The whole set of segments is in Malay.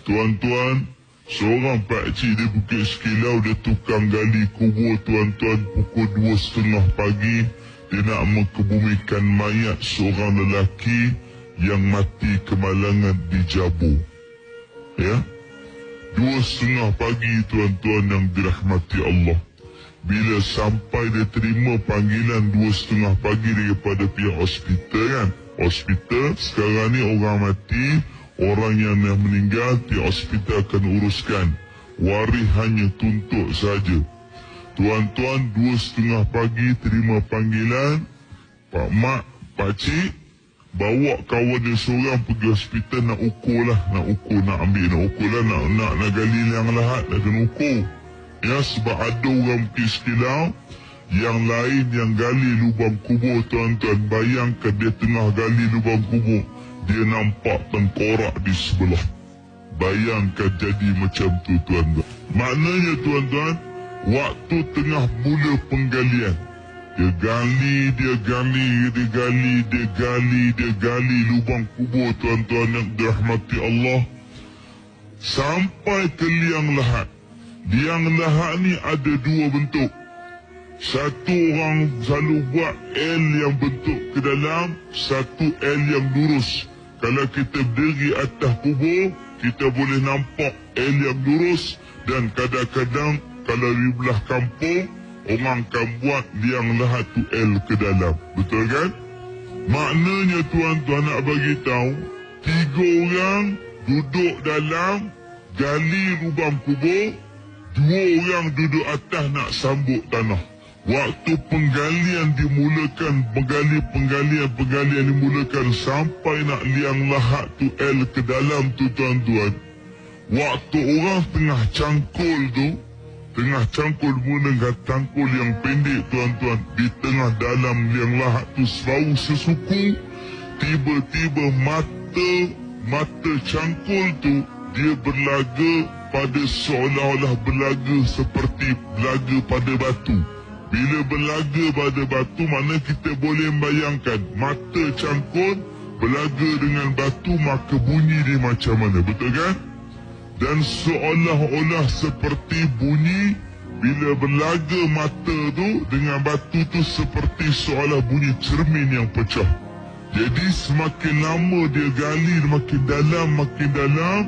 Tuan-tuan, seorang pakcik di Bukit Sekilau, dia tukang gali kubur tuan-tuan. Pukul 2:30 pagi, dia nak mengebumikan mayat seorang lelaki yang mati kemalangan di Jabur. Ya, 2:30 pagi tuan-tuan yang dirahmati Allah. Bila sampai dia terima panggilan 2:30 pagi daripada pihak hospital kan. Hospital sekarang ni orang mati, orang yang dah meninggal pihak hospital akan uruskan. Waris hanya tuntut saja. Tuan-tuan 2:30 pagi terima panggilan. Pak Mak, Pakcik bawa kawan dia seorang pergi hospital nak ukur lah. Nak gali liang lahat, nak kena ukur. Ya, sebab ada orang Bukit Sekilau yang lain yang gali lubang kubur tuan-tuan. Bayangkan dia tengah gali lubang kubur, dia nampak tengkorak di sebelah. Bayangkan jadi macam tu tuan-tuan. Maknanya tuan-tuan, waktu tengah mula penggalian, dia gali lubang kubur tuan-tuan yang dirahmati Allah. Sampai ke liang lahat. Liang lahat ni ada dua bentuk. Satu orang selalu buat L yang bentuk ke dalam, satu L yang lurus. Kalau kita berdiri atas kubur, kita boleh nampak L yang lurus. Dan kadang-kadang kalau di belah kampung, orang akan buat liang lahat tu L ke dalam. Betul kan? Maknanya tuan-tuan nak bagi tahu, 3 orang duduk dalam gali lubang kubur, 2 orang duduk atas nak sambut tanah. Waktu penggalian dimulakan, penggalian dimulakan sampai nak liang lahat tu L ke dalam tu tuan-tuan. Waktu orang tengah cangkul menggunakan cangkul yang pendek tuan-tuan, di tengah dalam liang lahat tu bau sesuku, tiba-tiba mata cangkul tu dia berlaga pada seolah-olah berlaga seperti berlaga pada batu. Bila berlaga pada batu, mana kita boleh bayangkan mata cangkul berlaga dengan batu, maka bunyi dia macam mana, betul kan? Dan seolah-olah seperti bunyi bila berlaga mata tu dengan batu tu, seperti seolah bunyi cermin yang pecah. Jadi semakin lama dia gali, makin dalam.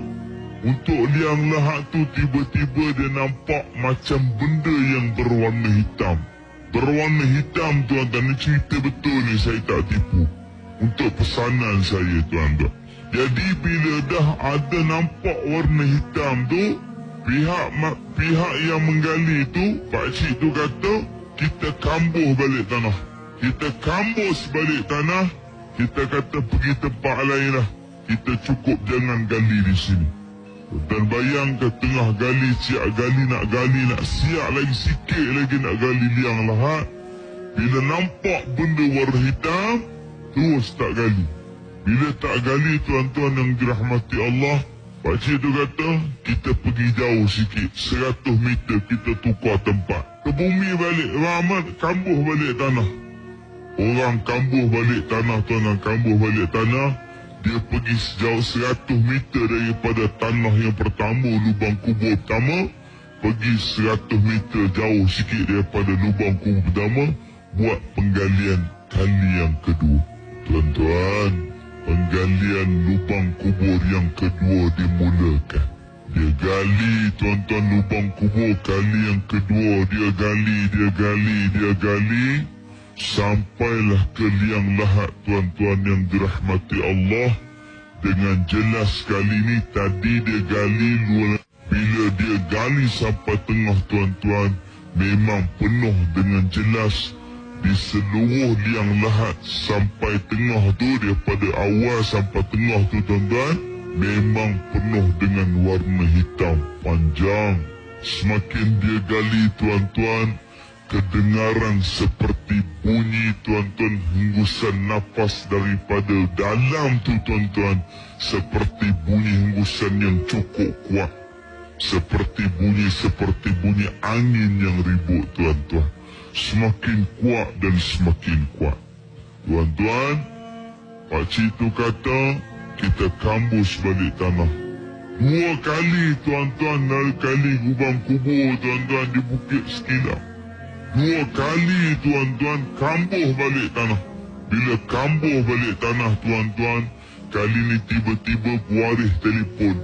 Untuk liang lahat tu tiba-tiba dia nampak macam benda yang berwarna hitam. Berwarna hitam tuan-tuan, ni cerita betul ni, saya tak tipu. Untuk pesanan saya tuan-tuan. Jadi bila dah ada nampak warna hitam tu, pihak yang menggali tu, pakcik tu kata, kita kambuh balik tanah. Kita kambus balik tanah, kita kata pergi tempat lain lah. Kita cukup jangan gali di sini. Dan bayangkan tengah gali, nak siap lagi sikit lagi nak gali liang lahat. Bila nampak benda warna hitam, terus tak gali. Bila tak gali tuan-tuan yang dirahmati Allah, pakcik tu kata, kita pergi jauh sikit, 100 meter kita tukar tempat. Ke bumi balik, Rahmat kambuh balik tanah. Orang kambuh balik tanah tuan-tuan, kambuh balik tanah. Dia pergi sejauh 100 meter daripada tanah yang pertama, lubang kubur pertama. Pergi 100 meter jauh sikit daripada lubang kubur pertama, buat penggalian kali yang kedua. Tuan-tuan, penggalian lubang kubur yang kedua dimulakan. Dia gali tuan-tuan lubang kubur kali yang kedua. Dia gali. Sampailah ke liang lahat tuan-tuan yang dirahmati Allah. Dengan jelas kali ni, tadi dia gali luar. Bila dia gali sampai tengah tuan-tuan, memang penuh dengan jelas. Di seluruh liang lahat sampai tengah tu, daripada awal sampai tengah tu tuan-tuan, memang penuh dengan warna hitam panjang. Semakin dia gali tuan-tuan, kedengaran seperti bunyi tuan-tuan, hembusan nafas daripada dalam tu tuan-tuan, seperti bunyi hembusan yang cukup kuat, seperti bunyi angin yang ribut tuan-tuan. Semakin kuat dan semakin kuat. Tuan-tuan, pakcik tu kata, kita kambus balik tanah. 2 kali tuan-tuan kali lubang kubur tuan-tuan di Bukit Sekilang. 2 kali tuan-tuan kambuh balik tanah. Bila kambuh balik tanah tuan-tuan, kali ni tiba-tiba waris telefon.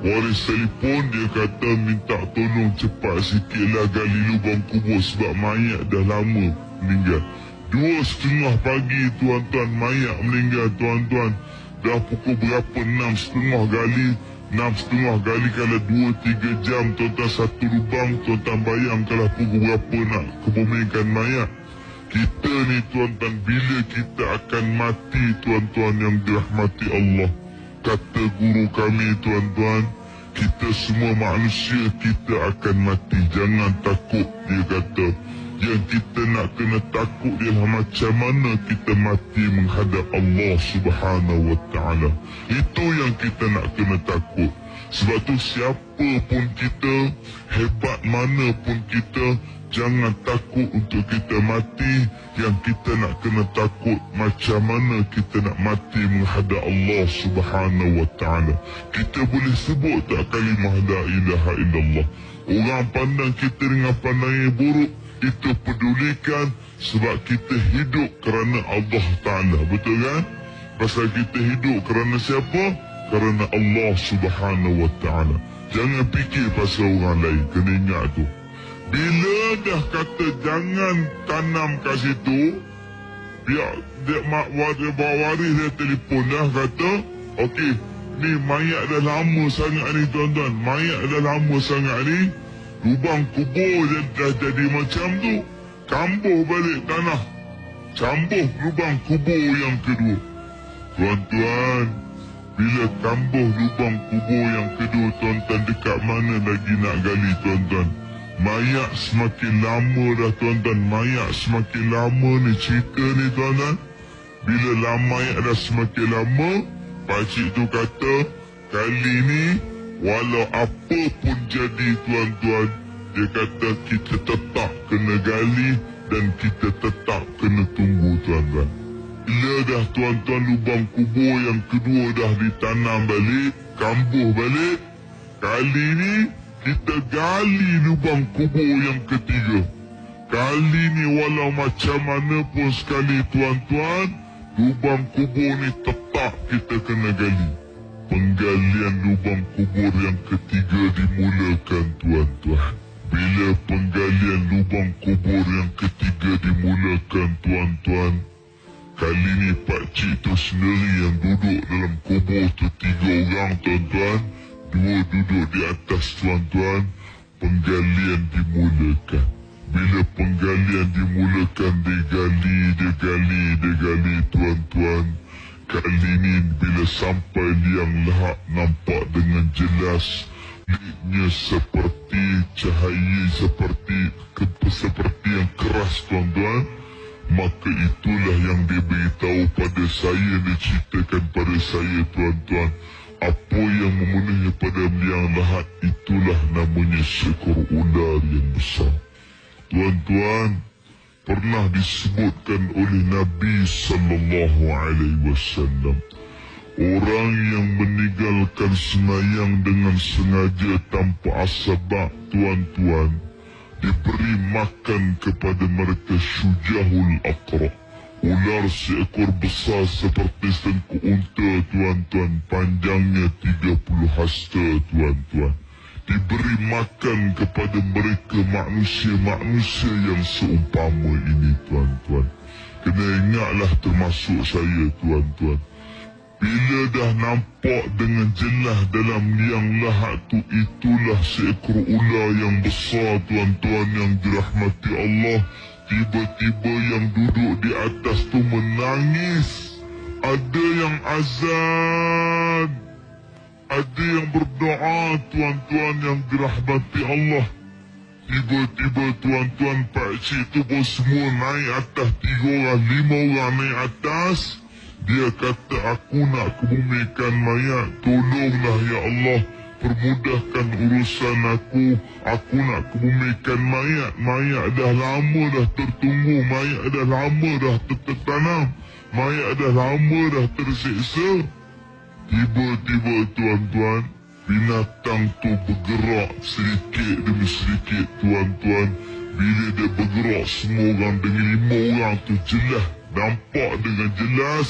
Waris telefon, dia kata minta tolong cepat sikitlah gali lubang kubur sebab mayat dah lama meninggal. 2:30 pagi tuan-tuan, mayat meninggal tuan-tuan. Dah pukul berapa? 6:30 gali. 6:30 gali kalau 2-3 jam tuan-tuan satu lubang. Tuan-tuan bayang kalau pukul berapa nak kebumikan mayat. Kita ni tuan-tuan, bila kita akan mati tuan-tuan yang dirahmati Allah. Kata guru kami tuan-tuan, kita semua manusia kita akan mati. Jangan takut, dia kata. Yang kita nak kena takut ialah macam mana kita mati menghadap Allah Subhanahu wa ta'ala. Itu yang kita nak kena takut. Sebab tu siapa pun kita, hebat mana pun kita, jangan takut untuk kita mati. Yang kita nak kena takut macam mana kita nak mati menghadap Allah Subhanahu wa ta'ala. Kita boleh sebut tak kalimah la ilaha illallah? Orang pandang kita dengan pandangan buruk, itu pedulikan sebab kita hidup kerana Allah Ta'ala. Betul kan? Pasal kita hidup kerana siapa? Kerana Allah Subhanahu wa ta'ala. Jangan fikir pasal orang lain. Kena ingat tu. Bila dah kata jangan tanam kat situ, biar dia bawa waris dia telefon dah kata, okey, ni mayat dah lama sangat ni tuan-tuan. Mayat dah lama sangat ni. Lubang kubur dah jadi macam tu. Kambuh balik tanah. Cambuh lubang kubur yang kedua. Tuan-tuan, bila kambuh lubang kubur yang kedua tuan-tuan, dekat mana lagi nak gali tuan-tuan? Mayat semakin lama dah tuan-tuan. Mayat semakin lama ni cerita ni tuan-tuan. Bila mayat dah semakin lama, pakcik tu kata, kali ni walau apa pun jadi tuan-tuan, dia kata kita tetap kena gali dan kita tetap kena tunggu tuan-tuan. Bila dah tuan-tuan lubang kubur yang kedua dah ditanam balik, kambuh balik, kali ni kita gali lubang kubur yang ketiga. Kali ni walau macam mana pun sekali tuan-tuan, lubang kubur ni tetap kita kena gali. Penggalian lubang kubur yang ketiga dimulakan tuan-tuan. Bila penggalian lubang kubur yang ketiga dimulakan tuan-tuan, kali ni pakcik tu sendiri yang duduk dalam kubur tu 3 orang tuan-tuan. 2 duduk di atas tuan-tuan. Penggalian dimulakan. Bila penggalian dimulakan, dia gali tuan-tuan. Kali ni bila sampai liang lahat, nampak dengan jelas liknya seperti cahaya, seperti yang keras tuan-tuan. Maka itulah yang dia beritahu pada saya, dia ceritakan pada saya tuan-tuan. Apa yang memenuhi pada liang lahat, itulah namanya seekor ular yang besar. Tuan-tuan, pernah disebutkan oleh Nabi sallallahu alaihi wasallam, orang yang meninggalkan sembahyang dengan sengaja tanpa asbab tuan-tuan, diberi makan kepada mereka syujahul aqra, ular seekor besar seperti sengkuk unta tuan-tuan, panjangnya 30 hasta tuan-tuan. Diberi makan kepada mereka manusia-manusia yang seumpama ini tuan-tuan. Kena ingatlah termasuk saya tuan-tuan. Bila dah nampak dengan jelas dalam liang lahat tu, itulah seekor ular yang besar tuan-tuan yang dirahmati Allah. Tiba-tiba yang duduk di atas tu menangis. Ada yang azan, ada yang berdoa tuan-tuan yang dirahmati Allah. Tiba-tiba tuan-tuan, pakcik tu pun semua naik atas. 3 orang, 5 orang naik atas. Dia kata, aku nak kebumikan mayat. Tolonglah ya Allah, permudahkan urusan aku. Aku nak kebumikan mayat. Mayat dah lama dah tertunggu. Mayat dah lama dah tertanam. Mayat dah lama dah tersiksa. Tiba-tiba tuan-tuan, binatang tu bergerak sedikit demi sedikit tuan-tuan. Bila dia bergerak, semua orang dengan 5 orang tu jelas nampak dengan jelas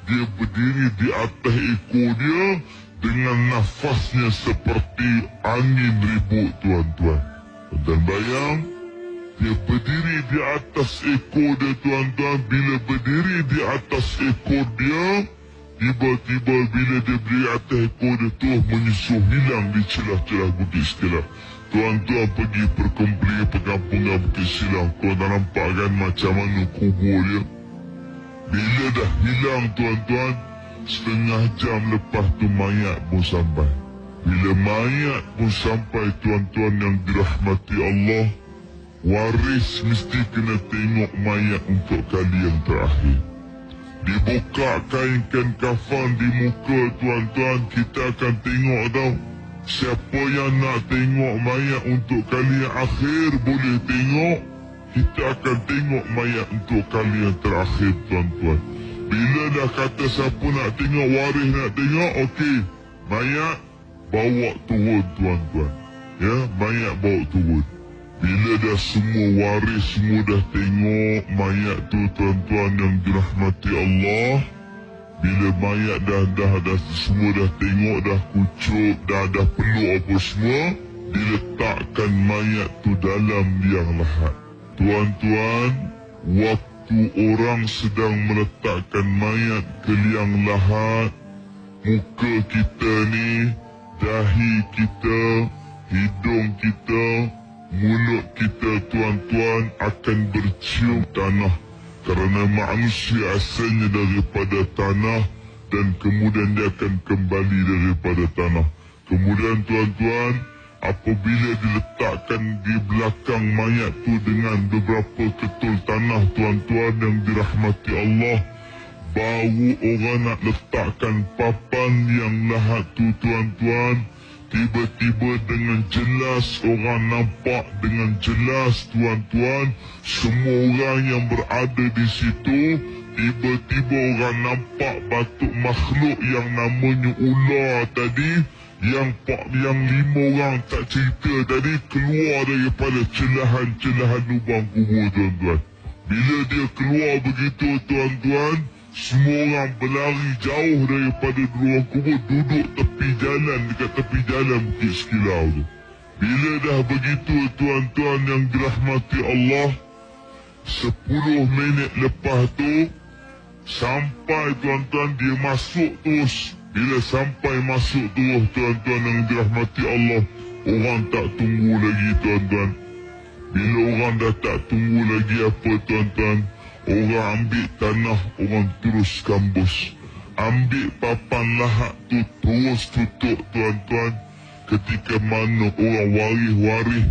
dia berdiri di atas ekor dia dengan nafasnya seperti angin ribut tuan-tuan. Dan bayang, dia berdiri di atas ekor dia tuan-tuan. Bila berdiri di atas ekor dia, tiba-tiba bila dia berdiri atas ekor dia tu menyusuh hilang di celah-celah Bukit Silang. Tuan-tuan pergi perkampungan Bukit Silang, kau tak nampak kan macam mana kubur dia? Bila dah hilang tuan-tuan, setengah jam lepas tu mayat pun sampai. Bila mayat pun sampai tuan-tuan yang dirahmati Allah, waris mesti kena tengok mayat untuk kali yang terakhir. Dibuka kainkan kafan di muka tuan-tuan, kita akan tengok tau. Siapa yang nak tengok mayat untuk kali yang akhir boleh tengok. Kita akan tengok mayat untuk kali yang terakhir tuan-tuan. Bila dah kata siapa nak tengok, waris nak tengok, okey, mayat bawa turun tuan-tuan. Ya, mayat bawa turun. Bila dah semua waris semua dah tengok mayat tu tuan-tuan yang dirahmati Allah. Bila mayat dah semua dah tengok, dah kucuk, dah peluk apa semua, diletakkan mayat tu dalam liang lahat. Tuan-tuan, waktu orang sedang meletakkan mayat ke liang lahat, muka kita ni, dahi kita, hidung kita, mulut kita tuan-tuan akan bercium tanah. Kerana manusia asalnya daripada tanah dan kemudian dia akan kembali daripada tanah. Kemudian tuan-tuan, apabila diletakkan di belakang mayat tu dengan beberapa ketul tanah tuan-tuan yang dirahmati Allah, baru orang nak letakkan papan yang lahat tu tuan-tuan, tiba-tiba dengan jelas orang nampak dengan jelas tuan-tuan, semua orang yang berada di situ, tiba-tiba orang nampak batuk makhluk yang namanya ular tadi, yang 5 orang tak cerita tadi keluar daripada celahan-celahan lubang kubur tuan-tuan. Bila dia keluar begitu tuan-tuan, semua orang berlari jauh daripada lubang kubur, duduk tepi jalan, dekat tepi jalan Bukit Silang tu. Bila dah begitu tuan-tuan yang dirahmati Allah, 10 minit lepas tu sampai tuan-tuan, dia masuk terus. Bila sampai masuk terus tuan-tuan yang dirahmati Allah, orang tak tunggu lagi tuan-tuan. Bila orang dah tak tunggu lagi apa tuan-tuan, orang ambil tanah, orang terus kambus. Ambil papan lahat tu terus tutup tuan-tuan. Ketika mana orang waris-waris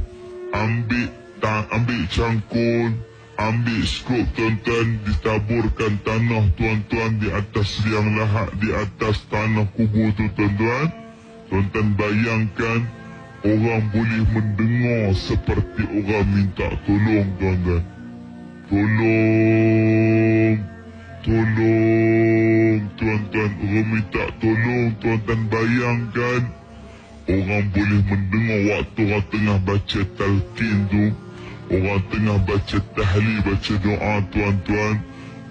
ambil cangkul, ambil skop tuan-tuan, ditaburkan tanah tuan-tuan di atas liang lahat, di atas tanah kubur tu tuan-tuan. Tuan-tuan bayangkan, orang boleh mendengar seperti orang minta tolong tuan-tuan. Tolong tuan-tuan, orang minta tolong tuan-tuan. Bayangkan, orang boleh mendengar waktu orang tengah baca talqin tu, orang tengah baca tahlil, baca doa tuan-tuan,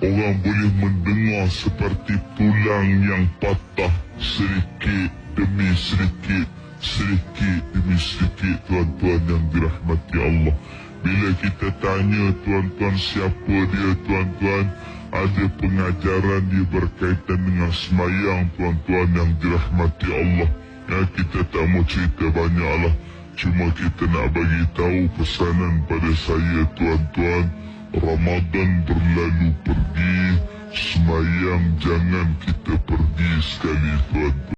orang boleh mendengar seperti tulang yang patah sedikit demi sedikit, sedikit demi sedikit tuan-tuan yang dirahmati Allah. Bila kita tanya tuan-tuan siapa dia tuan-tuan, ada pengajaran dia berkaitan dengan semayang tuan-tuan yang dirahmati Allah. Ya, kita tak mau cerita banyak lah. Cuma kita nak bagi tahu pesanan pada saya tuan-tuan, Ramadan berlalu pergi, semayang jangan kita pergi sekali tuan-tuan.